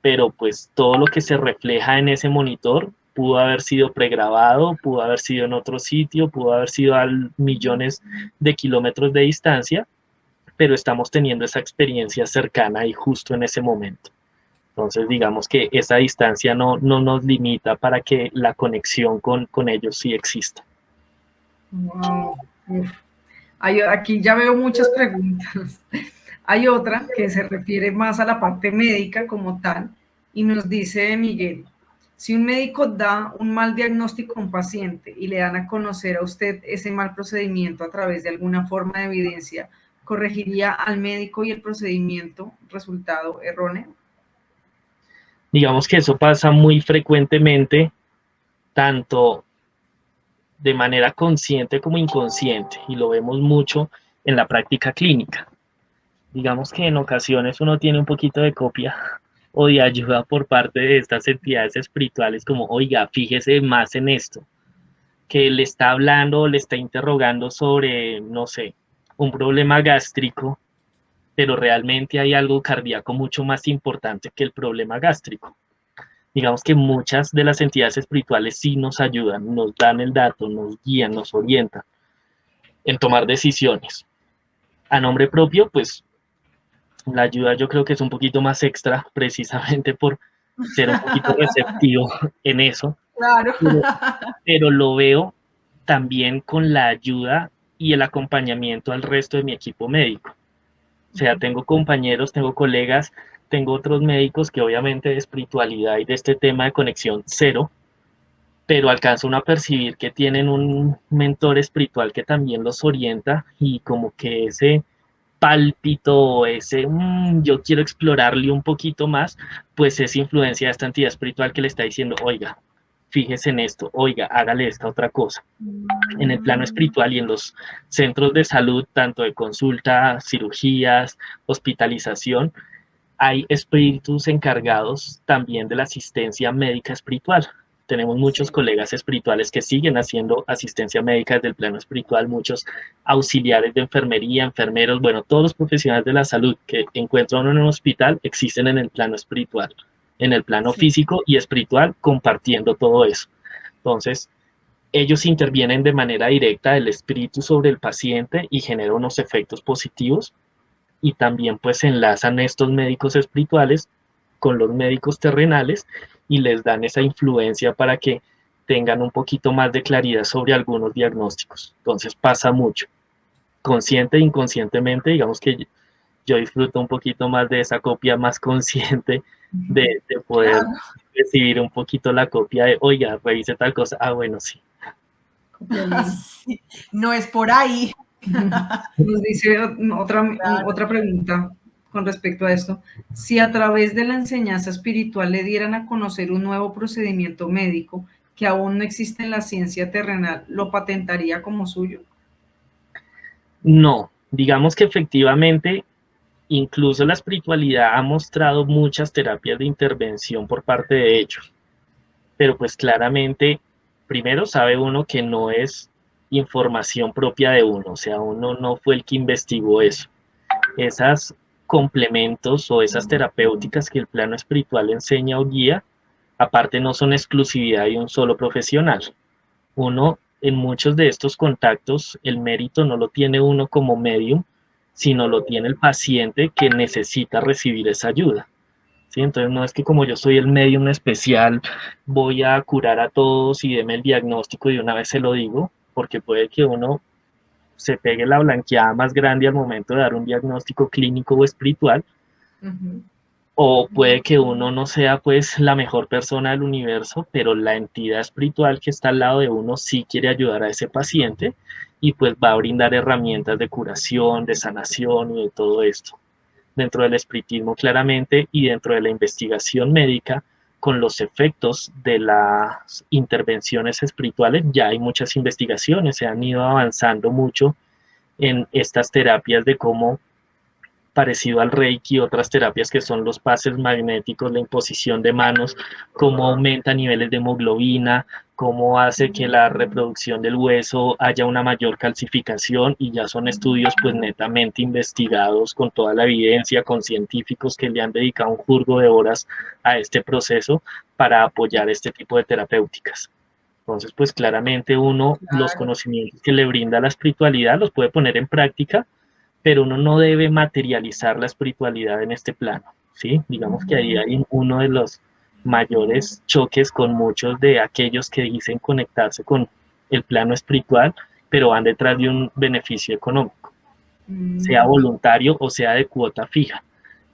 pero pues todo lo que se refleja en ese monitor pudo haber sido pregrabado, pudo haber sido en otro sitio, pudo haber sido a millones de kilómetros de distancia, pero estamos teniendo esa experiencia cercana y justo en ese momento. Entonces, digamos que esa distancia no nos limita para que la conexión con ellos sí exista. Wow. Aquí ya veo muchas preguntas. Hay otra que se refiere más a la parte médica como tal y nos dice Miguel, si un médico da un mal diagnóstico a un paciente y le dan a conocer a usted ese mal procedimiento a través de alguna forma de evidencia, ¿corregiría al médico y el procedimiento resultado erróneo? Digamos que eso pasa muy frecuentemente, tanto de manera consciente como inconsciente, y lo vemos mucho en la práctica clínica. Digamos que en ocasiones uno tiene un poquito de copia o de ayuda por parte de estas entidades espirituales como, oiga, fíjese más en esto, que le está hablando o le está interrogando sobre, no sé, un problema gástrico, pero realmente hay algo cardíaco mucho más importante que el problema gástrico. Digamos que muchas de las entidades espirituales sí nos ayudan, nos dan el dato, nos guían, nos orientan en tomar decisiones. A nombre propio, pues la ayuda yo creo que es un poquito más extra, precisamente por ser un poquito receptivo en eso, Claro. pero lo veo también con la ayuda y el acompañamiento al resto de mi equipo médico. O sea, tengo compañeros, tengo colegas, tengo otros médicos que obviamente de espiritualidad y de este tema de conexión cero, pero alcanzo a percibir que tienen un mentor espiritual que también los orienta y como que ese pálpito, ese yo quiero explorarle un poquito más, pues es influencia de esta entidad espiritual que le está diciendo, oiga, fíjese en esto, oiga, hágale esta otra cosa. En el plano espiritual y en los centros de salud, tanto de consulta, cirugías, hospitalización, hay espíritus encargados también de la asistencia médica espiritual. Tenemos muchos colegas espirituales que siguen haciendo asistencia médica desde el plano espiritual, muchos auxiliares de enfermería, enfermeros, bueno, todos los profesionales de la salud que encuentran en un hospital existen en el plano espiritual, en el plano físico y espiritual, compartiendo todo eso. Entonces, ellos intervienen de manera directa del espíritu sobre el paciente y generan unos efectos positivos, y también pues enlazan estos médicos espirituales con los médicos terrenales y les dan esa influencia para que tengan un poquito más de claridad sobre algunos diagnósticos. Entonces pasa mucho. Consciente e inconscientemente, digamos que yo disfruto un poquito más de esa copia más consciente de poder recibir un poquito la copia de, oiga, revise tal cosa. Ah, bueno, sí. Sí, no es por ahí. Nos dice otra pregunta con respecto a esto. Si a través de la enseñanza espiritual le dieran a conocer un nuevo procedimiento médico que aún no existe en la ciencia terrenal, ¿lo patentaría como suyo? No, digamos que efectivamente, incluso la espiritualidad ha mostrado muchas terapias de intervención por parte de ellos, pero pues claramente, primero sabe uno que no es información propia de uno, o sea, uno no fue el que investigó eso. Esas complementos o esas terapéuticas que el plano espiritual enseña o guía, aparte no son exclusividad de un solo profesional. Uno, en muchos de estos contactos, el mérito no lo tiene uno como medium, sino lo tiene el paciente que necesita recibir esa ayuda. ¿Sí? Entonces no es que como yo soy el medium especial, voy a curar a todos y deme el diagnóstico y de una vez se lo digo, porque puede que uno se pegue la blanqueada más grande al momento de dar un diagnóstico clínico o espiritual, o puede que uno no sea pues la mejor persona del universo, pero la entidad espiritual que está al lado de uno sí quiere ayudar a ese paciente y pues va a brindar herramientas de curación, de sanación y de todo esto. Dentro del espiritismo claramente y dentro de la investigación médica, con los efectos de las intervenciones espirituales, ya hay muchas investigaciones, se han ido avanzando mucho en estas terapias de cómo, parecido al Reiki, otras terapias que son los pases magnéticos, la imposición de manos, cómo aumenta niveles de hemoglobina, cómo hace que la reproducción del hueso haya una mayor calcificación, y ya son estudios pues netamente investigados con toda la evidencia, con científicos que le han dedicado un jurgo de horas a este proceso para apoyar este tipo de terapéuticas. Entonces, pues claramente uno, los conocimientos que le brinda la espiritualidad los puede poner en práctica, pero uno no debe materializar la espiritualidad en este plano, ¿sí? Digamos que ahí hay uno de los mayores choques con muchos de aquellos que dicen conectarse con el plano espiritual, pero van detrás de un beneficio económico, sea voluntario o sea de cuota fija.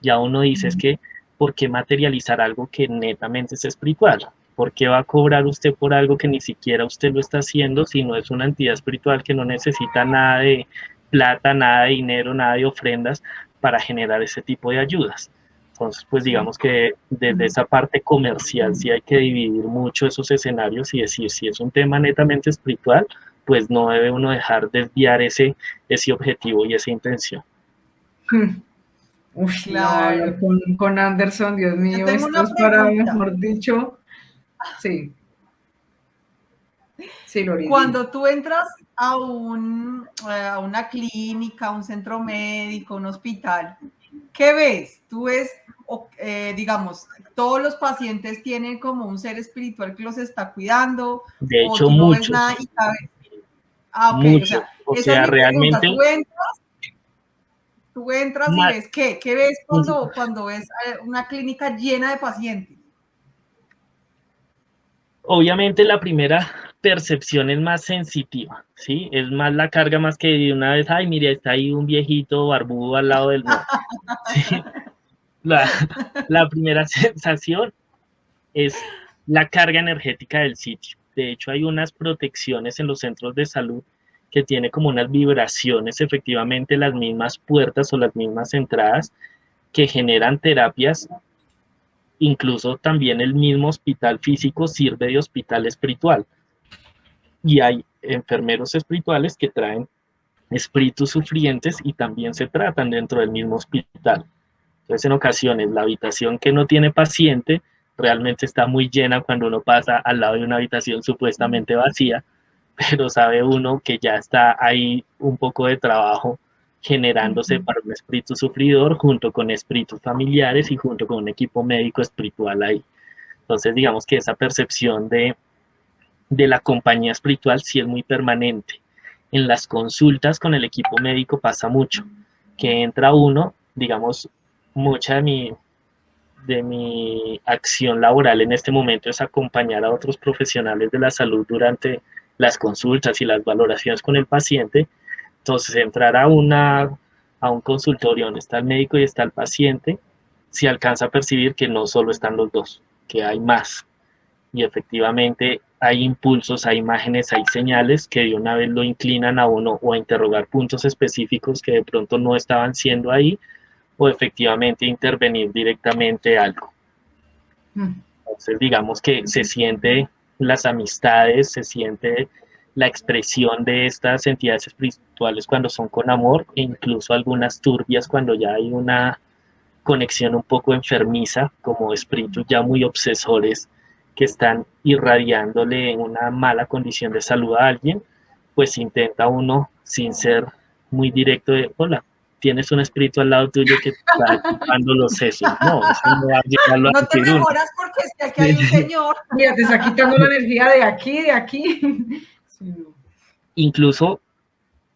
Ya uno dice es que, ¿por qué materializar algo que netamente es espiritual? ¿Por qué va a cobrar usted por algo que ni siquiera usted lo está haciendo, si no es una entidad espiritual que no necesita nada de plata, nada de dinero, nada de ofrendas para generar ese tipo de ayudas? Entonces, pues digamos que desde esa parte comercial sí hay que dividir mucho esos escenarios y decir, si es un tema netamente espiritual, pues no debe uno dejar desviar ese objetivo y esa intención. Uf, Claro. no, con Anderson, Dios mío, Yo tengo esto una es para, pregunta. mejor dicho, sí. Sí, Lori. Cuando tú entras a una clínica, a un centro médico, un hospital, ¿qué ves? Tú ves, digamos, todos los pacientes tienen como un ser espiritual que los está cuidando, De o hecho, tú no ves muchos, nada y sabes. Ah, ok, muchos. O esa es sea, mi pregunta. realmente, Tú entras y ves qué. ¿Qué ves cuando ves una clínica llena de pacientes? obviamente la primera percepción es más sensitiva, ¿sí? Es más la carga más que de una vez, ay, mire, está ahí un viejito barbudo al lado del no. ¿Sí? La primera sensación es la carga energética del sitio. De hecho, hay unas protecciones en los centros de salud que tiene como unas vibraciones, efectivamente las mismas puertas o las mismas entradas que generan terapias. Incluso también el mismo hospital físico sirve de hospital espiritual. Y hay enfermeros espirituales que traen espíritus sufrientes y también se tratan dentro del mismo hospital. Entonces, en ocasiones, la habitación que no tiene paciente realmente está muy llena cuando uno pasa al lado de una habitación supuestamente vacía, pero sabe uno que ya está ahí un poco de trabajo generándose para un espíritu sufridor junto con espíritus familiares y junto con un equipo médico espiritual ahí. Entonces, digamos que esa percepción de la compañía espiritual sí es muy permanente. En las consultas con el equipo médico pasa mucho, que entra uno, digamos, mucha de mi acción laboral en este momento es acompañar a otros profesionales de la salud durante las consultas y las valoraciones con el paciente. Entonces, entrar a un consultorio donde está el médico y está el paciente, se alcanza a percibir que no solo están los dos, que hay más. Y efectivamente hay impulsos, hay imágenes, hay señales que de una vez lo inclinan a uno o a interrogar puntos específicos que de pronto no estaban siendo ahí, o efectivamente intervenir directamente algo. Entonces, digamos que se siente las amistades, se siente la expresión de estas entidades espirituales cuando son con amor, e incluso algunas turbias cuando ya hay una conexión un poco enfermiza, como espíritus ya muy obsesores que están irradiándole una mala condición de salud a alguien, pues intenta uno, sin ser muy directo, de, hola, tienes un espíritu al lado tuyo que está chupando los sesos. No, eso no va a llegarlo a No te decir uno. mejoras porque es que aquí hay un señor. Mira, te está quitando la energía de aquí, de aquí. Sí, no. Incluso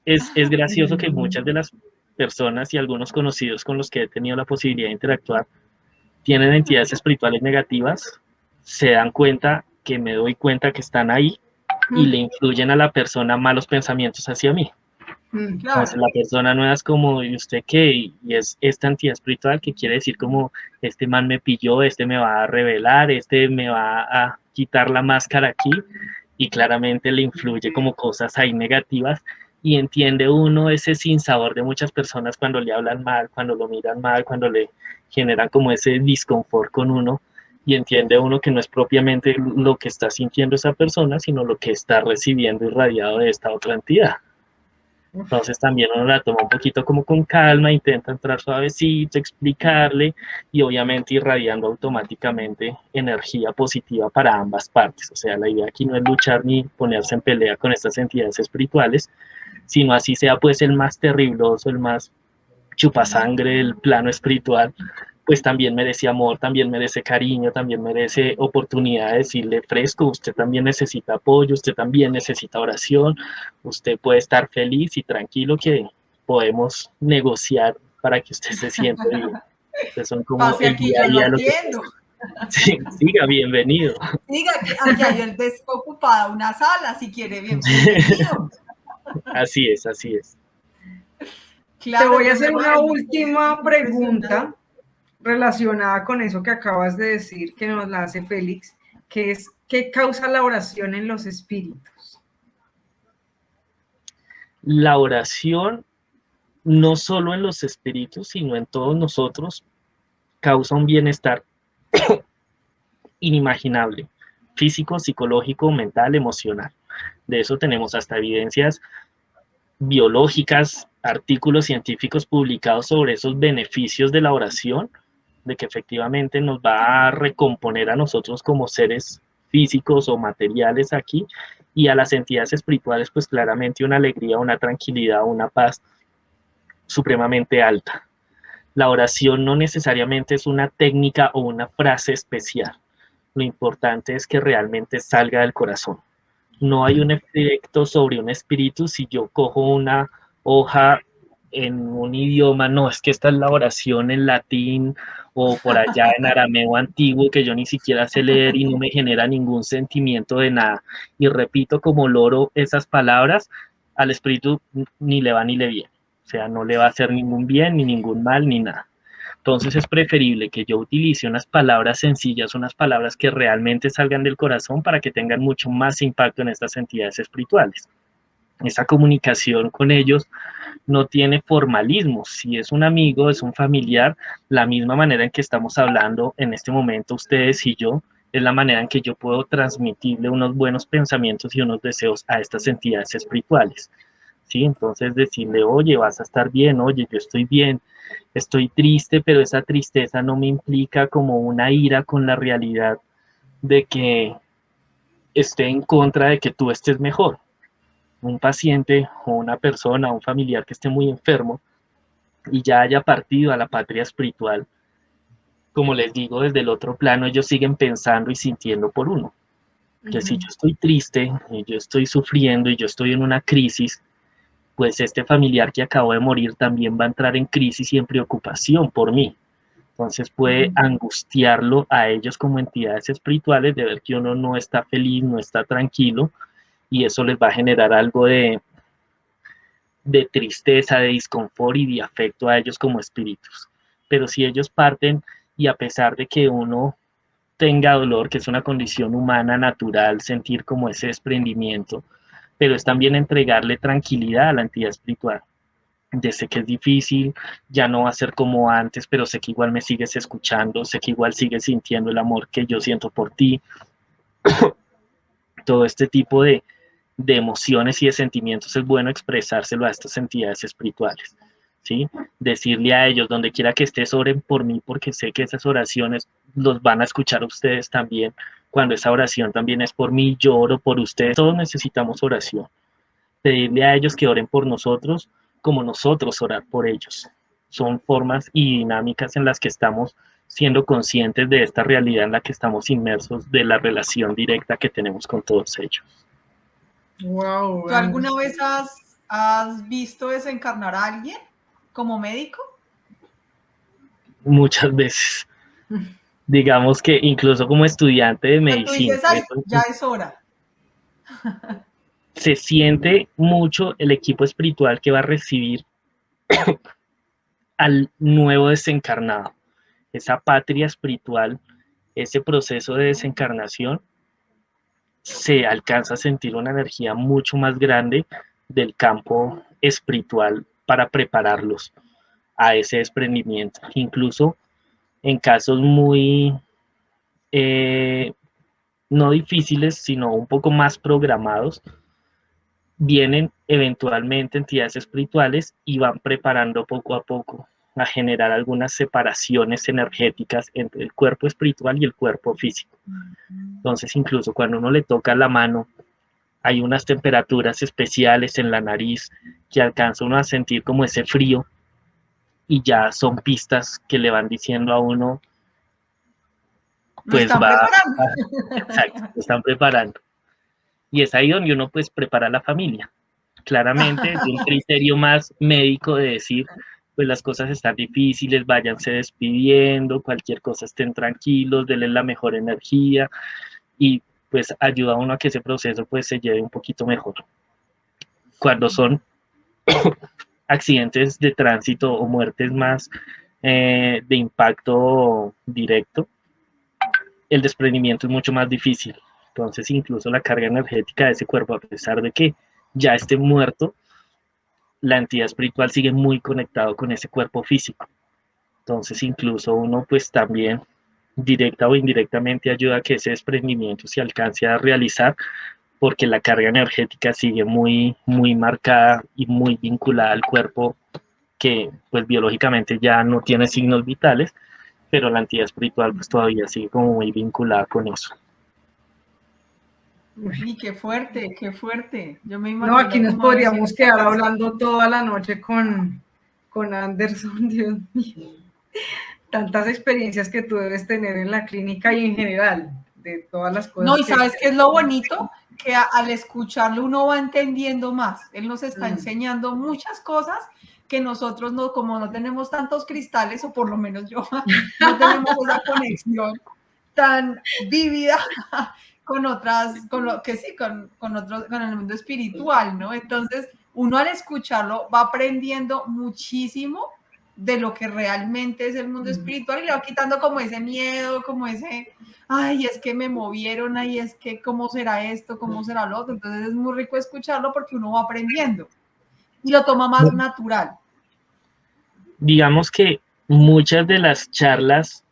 es gracioso que muchas de las personas y algunos conocidos con los que he tenido la posibilidad de interactuar tienen entidades espirituales negativas, se dan cuenta que me doy cuenta que están ahí y le influyen a la persona malos pensamientos hacia mí. Entonces Claro. la persona nueva es como, ¿y usted qué? Y es esta entidad espiritual que quiere decir como, este man me pilló, este me va a revelar, este me va a quitar la máscara aquí, y claramente le influye como cosas ahí negativas, y entiende uno ese sinsabor de muchas personas cuando le hablan mal, cuando lo miran mal, cuando le generan como ese disconfort con uno, y entiende uno que no es propiamente lo que está sintiendo esa persona, sino lo que está recibiendo irradiado de esta otra entidad. Entonces también uno la toma un poquito como con calma, intenta entrar suavecito, explicarle y obviamente irradiando automáticamente energía positiva para ambas partes. O sea, la idea aquí no es luchar ni ponerse en pelea con estas entidades espirituales, sino así sea pues el más terribloso, el más chupasangre del plano espiritual, pues también merece amor, también merece cariño, también merece oportunidad de decirle fresco, usted también necesita apoyo, usted también necesita oración, usted puede estar feliz y tranquilo que podemos negociar para que usted se sienta bien. Entonces son como Pase el aquí, día a yo lo día lo que atiendo. pasa. Sí, siga, bienvenido. Diga que aquí hay el desocupada una sala, si quiere, bienvenido. Así es, así es. Te Claro, voy a entonces, hacer una bueno, última impresionante. pregunta relacionada con eso que acabas de decir, que nos la hace Félix, que es, ¿qué causa la oración en los espíritus? La oración, no solo en los espíritus, sino en todos nosotros, causa un bienestar inimaginable, físico, psicológico, mental, emocional. De eso tenemos hasta evidencias biológicas, artículos científicos publicados sobre esos beneficios de la oración, de que efectivamente nos va a recomponer a nosotros como seres físicos o materiales aquí, y a las entidades espirituales pues claramente una alegría, una tranquilidad, una paz supremamente alta. La oración no necesariamente es una técnica o una frase especial. Lo importante es que realmente salga del corazón. No hay un efecto sobre un espíritu si yo cojo una hoja en un idioma, no, es que esta es la oración en latín o por allá en arameo antiguo que yo ni siquiera sé leer y no me genera ningún sentimiento de nada. Y repito como loro esas palabras, al espíritu ni le va ni le viene. O sea, no le va a hacer ningún bien, ni ningún mal, ni nada. Entonces es preferible que yo utilice unas palabras sencillas, unas palabras que realmente salgan del corazón para que tengan mucho más impacto en estas entidades espirituales. Esa comunicación con ellos no tiene formalismo. Si es un amigo, es un familiar, la misma manera en que estamos hablando en este momento ustedes y yo, es la manera en que yo puedo transmitirle unos buenos pensamientos y unos deseos a estas entidades espirituales. ¿Sí? Entonces decirle, oye, vas a estar bien, oye, yo estoy bien, estoy triste, pero esa tristeza no me implica como una ira con la realidad de que esté en contra de que tú estés mejor. Un paciente o una persona, un familiar que esté muy enfermo y ya haya partido a la patria espiritual, como les digo, desde el otro plano, ellos siguen pensando y sintiendo por uno. Que si yo estoy triste y yo estoy sufriendo y yo estoy en una crisis, pues este familiar que acabó de morir también va a entrar en crisis y en preocupación por mí. Entonces puede angustiarlo a ellos como entidades espirituales de ver que uno no está feliz, no está tranquilo, y eso les va a generar algo de tristeza, de disconfort y de afecto a ellos como espíritus. Pero si ellos parten y a pesar de que uno tenga dolor, que es una condición humana natural, sentir como ese desprendimiento, pero es también entregarle tranquilidad a la entidad espiritual. De sé que es difícil, ya no va a ser como antes, pero sé que igual me sigues escuchando, sé que igual sigues sintiendo el amor que yo siento por ti. Todo este tipo de emociones y de sentimientos es bueno expresárselo a estas entidades espirituales, ¿sí? Decirle a ellos, donde quiera que estés, oren por mí, porque sé que esas oraciones los van a escuchar ustedes también. Cuando esa oración también es por mí, yo oro por ustedes, todos necesitamos oración. pedirle a ellos que oren por nosotros, como nosotros orar por ellos. Son formas y dinámicas en las que estamos siendo conscientes de esta realidad en la que estamos inmersos, de la relación directa que tenemos con todos ellos. Wow, ¿Tú alguna vez has visto desencarnar a alguien como médico? Muchas veces. Digamos que incluso como estudiante de Pero tú medicina, dices, ay, ya es hora. se siente mucho el equipo espiritual que va a recibir al nuevo desencarnado, esa patria espiritual, ese proceso de desencarnación, se alcanza a sentir una energía mucho más grande del campo espiritual para prepararlos a ese desprendimiento. Incluso en casos muy, no difíciles, sino un poco más programados, vienen eventualmente entidades espirituales y van preparando poco a poco a generar algunas separaciones energéticas entre el cuerpo espiritual y el cuerpo físico. Entonces, incluso cuando uno le toca la mano, hay unas temperaturas especiales en la nariz que alcanza uno a sentir como ese frío y ya son pistas que le van diciendo a uno, Lo pues están va, preparando. exacto, lo están preparando. Y es ahí donde uno pues prepara a la familia. Claramente, de un criterio más médico de decir, pues las cosas están difíciles, váyanse despidiendo, cualquier cosa estén tranquilos, denle la mejor energía y pues ayuda a uno a que ese proceso pues se lleve un poquito mejor. Cuando son accidentes de tránsito o muertes más de impacto directo, el desprendimiento es mucho más difícil. Entonces, incluso la carga energética de ese cuerpo, a pesar de que ya esté muerto, la entidad espiritual sigue muy conectado con ese cuerpo físico. Entonces, incluso uno, pues también, directa o indirectamente, ayuda a que ese desprendimiento se alcance a realizar, porque la carga energética sigue muy, muy marcada y muy vinculada al cuerpo que, pues, biológicamente ya no tiene signos vitales, pero la entidad espiritual, pues, todavía sigue como muy vinculada con eso. Y qué fuerte, qué fuerte. Yo me No, aquí imagino nos cómo debe ser podríamos esta quedar casa. hablando toda la noche con Anderson, Dios mío. Tantas experiencias que tú debes tener en la clínica y en general, de todas las cosas No, y que... ¿sabes qué es lo bonito? Que al escucharlo uno va entendiendo más. Él nos está enseñando muchas cosas que nosotros no, como no tenemos tantos cristales, o por lo menos yo, no tenemos esa conexión tan vívida con otras, con lo que sí, con otros, con el mundo espiritual, ¿no? Entonces, uno al escucharlo va aprendiendo muchísimo de lo que realmente es el mundo espiritual y le va quitando como ese miedo, como ese, ay, es que me movieron, ay, es que cómo será esto, cómo será lo otro. Entonces es muy rico escucharlo porque uno va aprendiendo y lo toma más natural. Digamos que muchas de las charlas,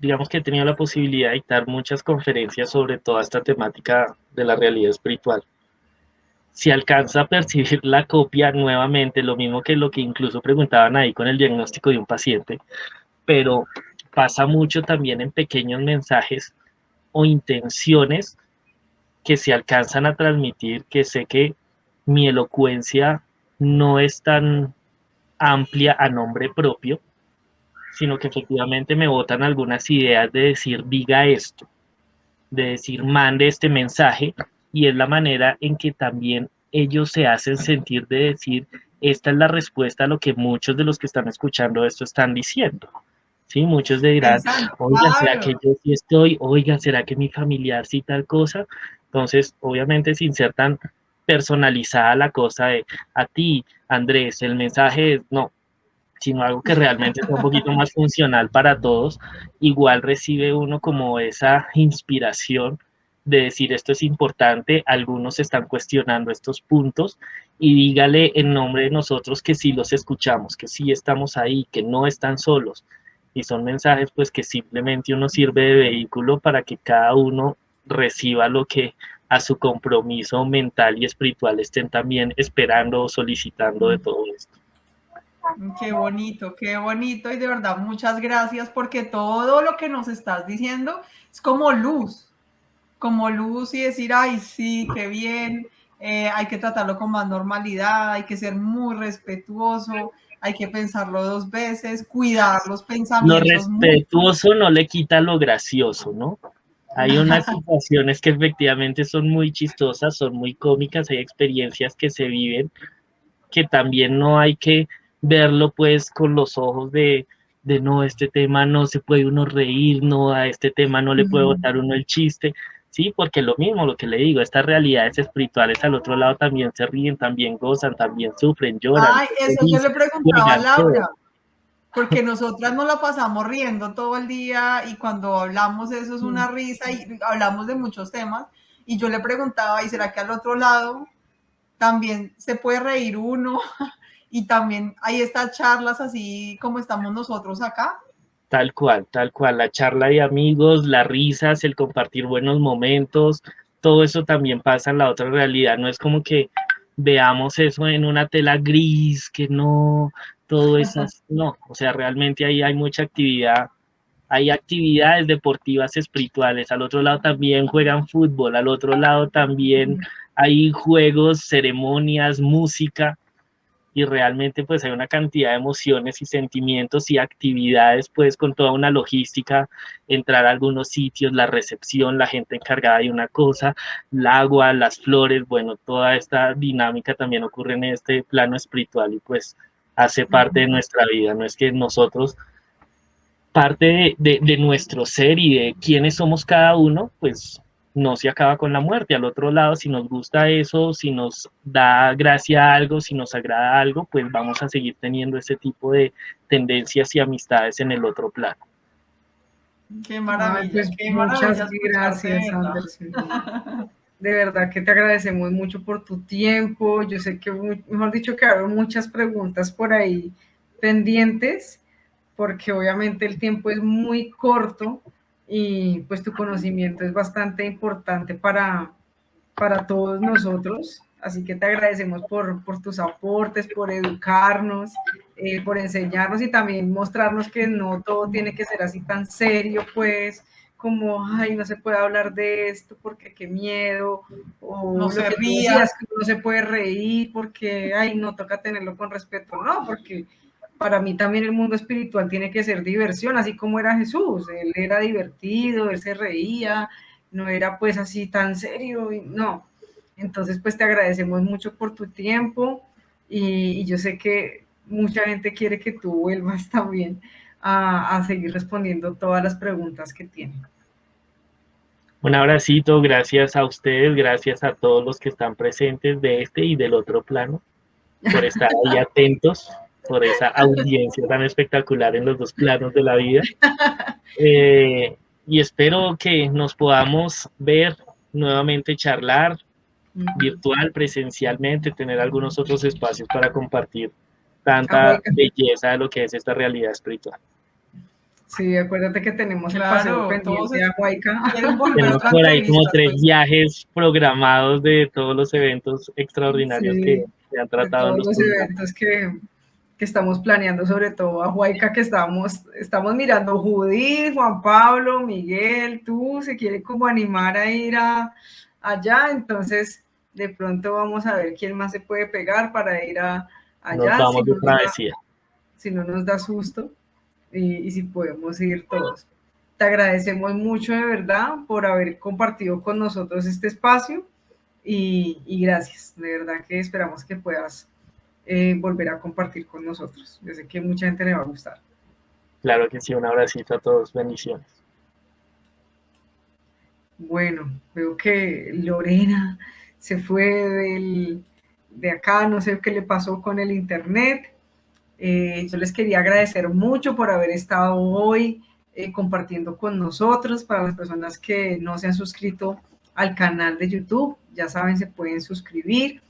digamos que he tenido la posibilidad de dictar muchas conferencias sobre toda esta temática de la realidad espiritual. Si alcanza a percibir la copia nuevamente, lo mismo que lo que incluso preguntaban ahí con el diagnóstico de un paciente, pero pasa mucho también en pequeños mensajes o intenciones que se alcanzan a transmitir, que sé que mi elocuencia no es tan amplia a nombre propio, sino que efectivamente me botan algunas ideas de decir, diga esto, de decir, mande este mensaje, y es la manera en que también ellos se hacen sentir de decir, esta es la respuesta a lo que muchos de los que están escuchando esto están diciendo. Sí, muchos dirán, Pensando, oiga, ¿será que claro. yo sí estoy? Oiga, ¿será que mi familiar sí tal cosa? Entonces, obviamente, sin ser tan personalizada la cosa de a ti, Andrés, el mensaje es no, sino algo que realmente sea un poquito más funcional para todos, igual recibe uno como esa inspiración de decir esto es importante, algunos están cuestionando estos puntos y dígale en nombre de nosotros que sí los escuchamos, que sí estamos ahí, que no están solos. Y son mensajes pues que simplemente uno sirve de vehículo para que cada uno reciba lo que a su compromiso mental y espiritual estén también esperando o solicitando de todo esto. Qué bonito y de verdad muchas gracias porque todo lo que nos estás diciendo es como luz y decir, ay, sí, qué bien, hay que tratarlo con más normalidad, hay que ser muy respetuoso, hay que pensarlo 2 veces, cuidar los Lo pensamientos mucho. respetuoso no le quita lo gracioso, ¿no? Hay unas situaciones que efectivamente son muy chistosas, son muy cómicas, hay experiencias que se viven que también no hay que verlo pues con los ojos de no, este tema no se puede uno reír, no, a este tema no le puede botar uno el chiste, sí, porque lo mismo, lo que le digo, estas realidades espirituales al otro lado también se ríen, también gozan, también sufren, lloran, Ay, son eso yo le felices, preguntaba a juegan, todo. Laura, porque nosotras nos la pasamos riendo todo el día y cuando hablamos eso es una risa y hablamos de muchos temas. Y yo le preguntaba, ¿y será que al otro lado también se puede reír uno? Y también hay estas charlas así como estamos nosotros acá. Tal cual, la charla de amigos, las risas, el compartir buenos momentos, todo eso también pasa en la otra realidad, no es como que veamos eso en una tela gris, que no, todo es así, no, o sea, realmente ahí hay mucha actividad, hay actividades deportivas espirituales, al otro lado también juegan fútbol, al otro lado también hay juegos, ceremonias, música, y realmente pues hay una cantidad de emociones y sentimientos y actividades pues con toda una logística, entrar a algunos sitios, la recepción, la gente encargada de una cosa, el agua, las flores, bueno, toda esta dinámica también ocurre en este plano espiritual y pues hace parte de nuestra vida, no es que nosotros parte de nuestro ser y de quiénes somos cada uno, pues no se acaba con la muerte. Al otro lado, si nos gusta eso, si nos da gracia algo, si nos agrada algo, pues vamos a seguir teniendo ese tipo de tendencias y amistades en el otro plano. Ay, pues Qué muchas maravilla escucharte, gracias, ¿verdad? Anderson. De verdad que te agradecemos mucho por tu tiempo. Yo sé que, mejor dicho, quedaron muchas preguntas por ahí pendientes, porque obviamente el tiempo es muy corto y pues tu conocimiento es bastante importante para todos nosotros. Así que te agradecemos por tus aportes, por educarnos, por enseñarnos y también mostrarnos que no todo tiene que ser así tan serio, pues, como, ay, no se puede hablar de esto porque qué miedo, o No lo se que tú ría. decías, que no se puede reír porque, ay, no toca tenerlo con respeto, no, porque para mí también el mundo espiritual tiene que ser diversión, así como era Jesús, él era divertido, él se reía, no era pues así tan serio, no. Entonces pues te agradecemos mucho por tu tiempo y yo sé que mucha gente quiere que tú vuelvas también a seguir respondiendo todas las preguntas que tienen. Un abracito, gracias a ustedes, gracias a todos los que están presentes de este y del otro plano, por estar ahí atentos, por esa audiencia tan espectacular en los dos planos de la vida. Y espero que nos podamos ver nuevamente, charlar virtual, presencialmente, tener algunos otros espacios para compartir tanta belleza de lo que es esta realidad espiritual. Sí, acuérdate que tenemos el paseo Claro, todos pendiente a Huayca. quieren volver a Tenemos otra por ahí como entrevista. 3 viajes programados de todos los eventos extraordinarios que Sí, se han de tratado en todos los los programas. eventos que estamos planeando, sobre todo a Huayca, que estamos mirando Judith, Juan Pablo, Miguel, tú, se quiere como animar a ir allá, entonces de pronto vamos a ver quién más se puede pegar para ir Nos allá, vamos de travesía. si no nos da susto y si podemos ir todos. Te agradecemos mucho de verdad por haber compartido con nosotros este espacio y gracias, de verdad que esperamos que puedas volver a compartir con nosotros. Yo sé que mucha gente le va a gustar. Claro que sí, un abracito a todos, bendiciones. Bueno, veo que Lorena se fue de acá, no sé qué le pasó con el internet. Yo les quería agradecer mucho por haber estado hoy compartiendo con nosotros. Para las personas que no se han suscrito al canal de YouTube, ya saben, se pueden suscribir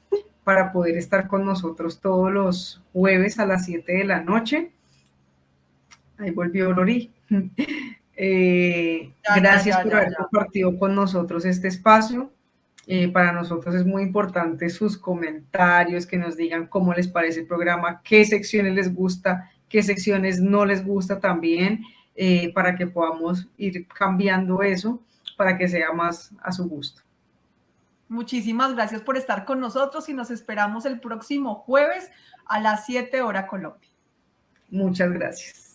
para poder estar con nosotros todos los jueves a las 7 de la noche. Ahí volvió Lori. Gracias por haber compartido con nosotros este espacio. Para nosotros es muy importante sus comentarios, que nos digan cómo les parece el programa, qué secciones les gusta, qué secciones no les gusta también, para que podamos ir cambiando eso, para que sea más a su gusto. Muchísimas gracias por estar con nosotros y nos esperamos el próximo jueves a las 7 horas Colombia. Muchas gracias.